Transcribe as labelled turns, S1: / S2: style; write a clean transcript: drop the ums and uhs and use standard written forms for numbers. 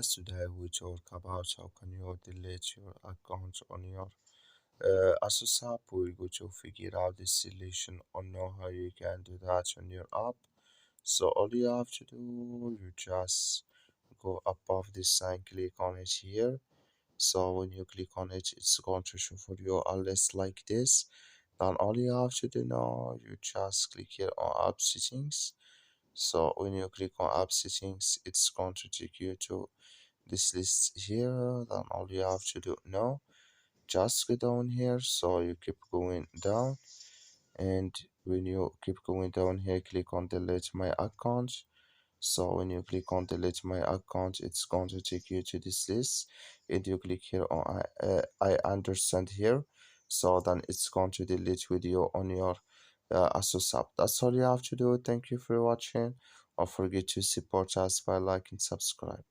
S1: Today we talk about how can you delete your account on your Asos app. We're going to figure out this solution or know how you can do that on your app. So all you have to do, you just go above this sign, click on it here. So when you click on it, it's going to show for you a list like this. Then all you have to do now, you just click here on app settings. So when you click on app settings, it's going to take you to this list here. Then all you have to do now, just go down here. So you keep going down, and when you keep going down here, click on delete my account. So when you click on delete my account, it's going to take you to this list, and you click here on I understand here. So then it's going to delete video on your Asus app. That's all you have to do. Thank you for watching. Don't forget to support us by liking, subscribe.